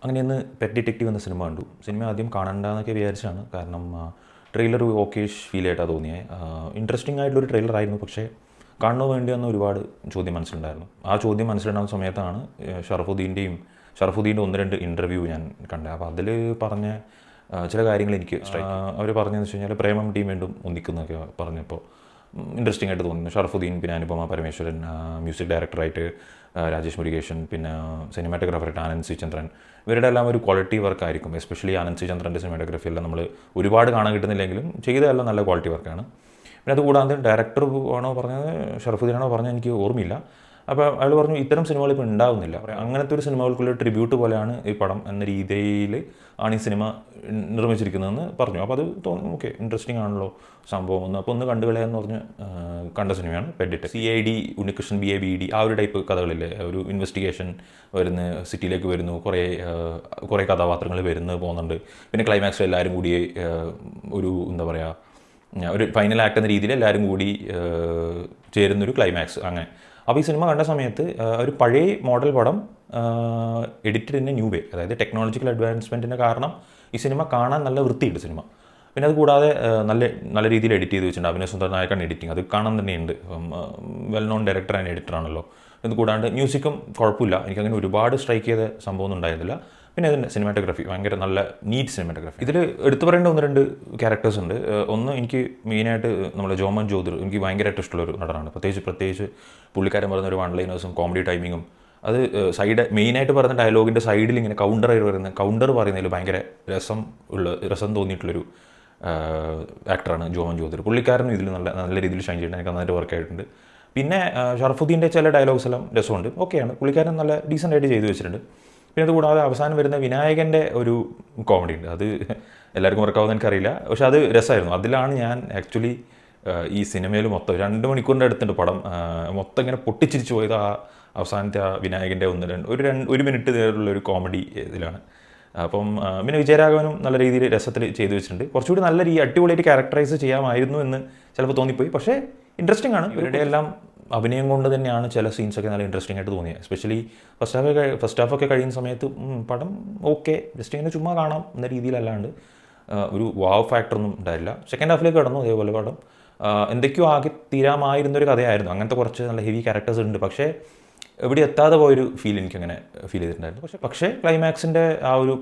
അങ്ങനെ ഇന്ന് pet detective എന്ന സിനിമ കണ്ടു. സിനിമ ആദ്യം കാണണ്ടെന്നൊക്കെ വിചാരിച്ചാണ്. കാരണം ട്രെയിലർ ഓക്കേഷ് ഫീൽ ആയിട്ടാണ് തോന്നിയത്. ഇൻട്രസ്റ്റിംഗ് ആയിട്ടുള്ളൊരു ട്രെയിലറായിരുന്നു. പക്ഷേ കാണണോ വേണ്ടി വന്ന ഒരുപാട് ചോദ്യം മനസ്സിലുണ്ടായിരുന്നു. ആ ചോദ്യം മനസ്സിലുണ്ടാകുന്ന സമയത്താണ് ഷറഫുദ്ദീൻ്റെ ഒന്ന് രണ്ട് ഇൻ്റർവ്യൂ ഞാൻ കണ്ടത്. അപ്പോൾ അതിൽ പറഞ്ഞ ചില കാര്യങ്ങൾ എനിക്ക് അവർ പറഞ്ഞതെന്ന് വെച്ച് കഴിഞ്ഞാൽ പ്രേമം ടീം വീണ്ടും ഒന്നിക്കുന്നൊക്കെ പറഞ്ഞപ്പോൾ ഇൻട്രസ്റ്റിംഗ് ആയിട്ട് തോന്നുന്നു. ഷറഫുദ്ദീൻ, പിന്നെ അനുപമ പരമേശ്വരൻ, മ്യൂസിക് ഡയറക്ടറായിട്ട് രാജേഷ് മുരുകേശൻ, പിന്നെ സിനിമാറ്റോഗ്രാഫറായിട്ട് ആനന്ദ് സി ചന്ദ്രൻ, ഇവരുടെ എല്ലാം ഒരു ക്വാളിറ്റി വർക്കായിരിക്കും. എസ്പെഷ്യലി ആനന്ദ് സി ചന്ദ്രൻ്റെ സിനിമാറ്റോഗ്രാഫി എല്ലാം നമ്മൾ ഒരുപാട് കാണാൻ കിട്ടുന്നില്ലെങ്കിലും ചെയ്തതെല്ലാം നല്ല ക്വാളിറ്റി വർക്കാണ്. പിന്നെ അതുകൂടാതെ ഡയറക്ടർ ആണോ പറഞ്ഞത് ഷറഫുദ്ദീനാണോ പറഞ്ഞത് എനിക്ക് ഓർമ്മയില്ല. അപ്പോൾ അയാൾ പറഞ്ഞു ഇത്തരം സിനിമകൾ ഇപ്പോൾ ഉണ്ടാവുന്നില്ല. അങ്ങനത്തെ ഒരു സിനിമകൾക്കുള്ള ട്രിബ്യൂട്ട് പോലെയാണ് ഈ പടം എന്ന രീതിയിൽ ആണ് ഈ സിനിമ നിർമ്മിച്ചിരിക്കുന്നതെന്ന് പറഞ്ഞു. അപ്പോൾ അത് തോന്നുന്നു ഓക്കെ, ഇൻട്രസ്റ്റിംഗ് ആണല്ലോ സംഭവം ഒന്ന്. അപ്പോൾ ഒന്ന് കണ്ടുകളയാന്ന് പറഞ്ഞ് കണ്ട സിനിമയാണ് പെഡിറ്റ്. CID, ഉണ്ണികൃഷ്ണൻ BABD, ആ ഒരു ടൈപ്പ് കഥകളില്ലേ, ഒരു ഇൻവെസ്റ്റിഗേഷൻ വരുന്ന സിറ്റിയിലേക്ക് വരുന്നു, കുറേ കഥാപാത്രങ്ങൾ പോകുന്നുണ്ട്. പിന്നെ ക്ലൈമാക്സിൽ എല്ലാവരും കൂടി ഒരു എന്താ പറയുക, ഒരു ഫൈനൽ ആക്ട് എന്ന രീതിയിൽ എല്ലാവരും കൂടി ചേരുന്നൊരു ക്ലൈമാക്സ് അങ്ങനെ. അപ്പോൾ ഈ സിനിമ കണ്ട സമയത്ത് ഒരു പഴയ മോഡൽ പടം എഡിറ്റഡ് ഇൻ എ ന്യൂ വേ, അതായത് ടെക്നോളജിക്കൽ അഡ്വാൻസ്മെൻറ്റിൻ്റെ കാരണം ഈ സിനിമ കാണാൻ നല്ല വൃത്തിയുണ്ട് സിനിമ. പിന്നെ അത് കൂടാതെ നല്ല രീതിയിൽ എഡിറ്റ് ചെയ്ത് വെച്ചിട്ടുണ്ട്. അഭിനയ സുന്ദർ നായക്കാണ് എഡിറ്റിംഗ്, അത് കാണാൻ തന്നെയുണ്ട്. വെൽ നോൺ ഡയറക്ടർ ആൻഡ് എഡിറ്ററാണല്ലോ. ഇത് കൂടാണ്ട് മ്യൂസിക്കും കുഴപ്പമില്ല, എനിക്കങ്ങനെ ഒരുപാട് സ്ട്രൈക്ക് ചെയ്ത സംഭവമൊന്നും ഉണ്ടായിരുന്നില്ല. പിന്നെ അതിൻ്റെ സിനിമാറ്റോഗ്രാഫി ഭയങ്കര നല്ല നീറ്റ് സിനിമാറ്റോഗ്രാഫി. ഇതിൽ എടുത്തു പറയേണ്ട ഒന്ന് രണ്ട് ക്യാരക്ടേഴ്സ് ഉണ്ട്. ഒന്ന് എനിക്ക് മെയിനായിട്ട് നമ്മുടെ ജോമൻ ജോതിർ എനിക്ക് ഭയങ്കരമായിട്ട് ഇഷ്ടമുള്ളൊരു നടനാണ്. പ്രത്യേകിച്ച് പുള്ളിക്കാരൻ പറയുന്ന ഒരു വൺ ലൈനേഴ്സും കോമഡി ടൈമിങ്ങും, അത് മെയിനായിട്ട് പറയുന്ന ഡയലോഗിൻ്റെ സൈഡിൽ ഇങ്ങനെ കൗണ്ടർ പറയുന്നതിൽ ഭയങ്കര രസം തോന്നിയിട്ടുള്ളൊരു ആക്ടറാണ് ജോമൻ ജോതിർ. പുള്ളിക്കാരനും ഇതിൽ നല്ല രീതിയിൽ ഷൈൻ ചെയ്തിട്ടുണ്ട്, എനിക്ക് നന്നായിട്ട് വർക്ക് ആയിട്ടുണ്ട്. പിന്നെ ഷറഫുദ്ദീൻ്റെ ചില ഡയലോഗ്സ് എല്ലാം രസമുണ്ട്, ഓക്കെയാണ്. പുള്ളിക്കാരൻ നല്ല ഡീസൻ്റായിട്ട് ചെയ്തു വെച്ചിട്ടുണ്ട്. പിന്നെ അത് കൂടാതെ അവസാനം വരുന്ന വിനായകൻ്റെ ഒരു കോമഡി ഉണ്ട്, അത് എല്ലാവർക്കും വർക്കാവുമെന്ന് എനിക്കറിയില്ല, പക്ഷെ അത് രസമായിരുന്നു. അതിലാണ് ഞാൻ ആക്ച്വലി ഈ സിനിമയിൽ മൊത്തം 2 മണിക്കൂറിൻ്റെ അടുത്തുണ്ട് പടം, മൊത്തം ഇങ്ങനെ പൊട്ടിച്ചിരിച്ചു പോയത് ആ അവസാനത്തെ ആ വിനായകൻ്റെ ഒരു മിനിറ്റ് നേരമുള്ളൊരു കോമഡി ഇതിലാണ്. അപ്പം പിന്നെ വിജയരാഘവനും നല്ല രീതിയിൽ രസത്തിൽ ചെയ്തു വെച്ചിട്ടുണ്ട്. കുറച്ചുകൂടി നല്ല അടിപൊളിയായിട്ട് ക്യാരക്ടറൈസ് ചെയ്യാമായിരുന്നു എന്ന് ചിലപ്പോൾ തോന്നിപ്പോയി. പക്ഷേ ഇൻട്രസ്റ്റിംഗ് ആണ്. ഇവരുടെ എല്ലാം അഭിനയം കൊണ്ട് തന്നെയാണ് ചില സീൻസൊക്കെ നല്ല ഇൻട്രസ്റ്റിംഗ് ആയിട്ട് തോന്നിയത്. എസ്പെഷ്യലി ഫസ്റ്റ് ഹാഫൊക്കെ കഴിയുന്ന സമയത്ത് പടം ഓക്കെ, ജസ്റ്റ് ഇങ്ങനെ ചുമ്മാ കാണാം എന്ന രീതിയിലല്ലാണ്ട് ഒരു വാവ് ഫാക്ടറൊന്നും ഉണ്ടായില്ല. സെക്കൻഡ് ഹാഫിലേക്ക് കടന്നു, അതേപോലെ പടം എന്തൊക്കെയോ ആകെ തീരാമായിരുന്നൊരു കഥയായിരുന്നു. അങ്ങനത്തെ കുറച്ച് നല്ല ഹെവി ക്യാരക്ടേഴ്സ് ഉണ്ട്, പക്ഷേ എവിടെ എത്താതെ പോയൊരു ഫീൽ എനിക്കങ്ങനെ ഫീൽ ചെയ്തിട്ടുണ്ടായിരുന്നു. പക്ഷേ ക്ലൈമാക്സിൻ്റെ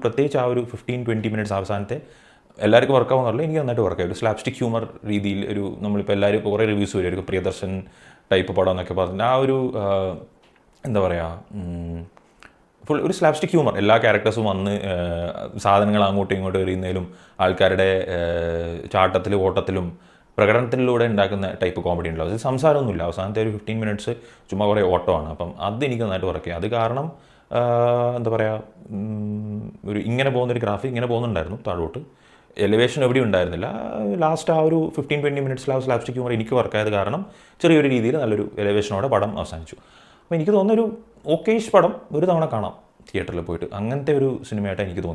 പ്രത്യേകിച്ച് ആ ഒരു 15-20 മിനിറ്റ്സ് അവസാനത്തെ എല്ലാവർക്കും വർക്കാവുന്നറില്ല, എനിക്ക് നന്നായിട്ട് വർക്കായി. ഒരു സ്ലാപ്സ്റ്റിക് ഹ്യൂമർ രീതിയിൽ നമ്മളിപ്പോൾ എല്ലാവരും കുറേ റിവ്യൂസ് വരുമായിരിക്കും, പ്രിയദർശൻ ടൈപ്പ് പടം എന്നൊക്കെ പറഞ്ഞിട്ട് ആ ഒരു എന്താ പറയുക, ഫുൾ ഒരു സ്ലാപ്സ്റ്റിക് ഹ്യൂമർ. എല്ലാ ക്യാരക്ടേഴ്സും വന്ന് സാധനങ്ങൾ അങ്ങോട്ടും ഇങ്ങോട്ടും എറിയുന്നതിലും ആൾക്കാരുടെ ചാട്ടത്തിലും ഓട്ടത്തിലും പ്രകടനത്തിലൂടെ ഉണ്ടാക്കുന്ന ടൈപ്പ് കോമഡി ഉണ്ടല്ലോ. അത് സംസാരമൊന്നുമില്ല, അവസാനത്തെ ഒരു 15 മിനിറ്റ്സ് ചുമ്മാ കുറേ ഓട്ടമാണ്. അപ്പം അത് എനിക്ക് നന്നായിട്ട് വർക്ക് ചെയ്യും. അത് കാരണം എന്താ പറയുക, ഇങ്ങനെ പോകുന്നൊരു ഗ്രാഫിക് ഇങ്ങനെ പോകുന്നുണ്ടായിരുന്നു താഴോട്ട്, എലിവേഷൻ എവിടെയും ഉണ്ടായിരുന്നില്ല. ലാസ്റ്റ് ആ ഒരു 15-20 മിനിറ്റ്സിൽ ആ സ്ലാപ്സ്റ്റിക് ഹ്യൂമർ എനിക്ക് വർക്കായത് കാരണം ചെറിയൊരു രീതിയിൽ നല്ലൊരു എലിവേഷനോടെ പടം അവസാനിച്ചു. അപ്പോൾ എനിക്ക് തോന്നുന്നൊരു ഓക്കേഷ് പടം ഒരു തവണ കാണാം തിയേറ്ററിൽ പോയിട്ട്, അങ്ങനത്തെ ഒരു സിനിമയായിട്ടാണ് എനിക്ക് തോന്നി.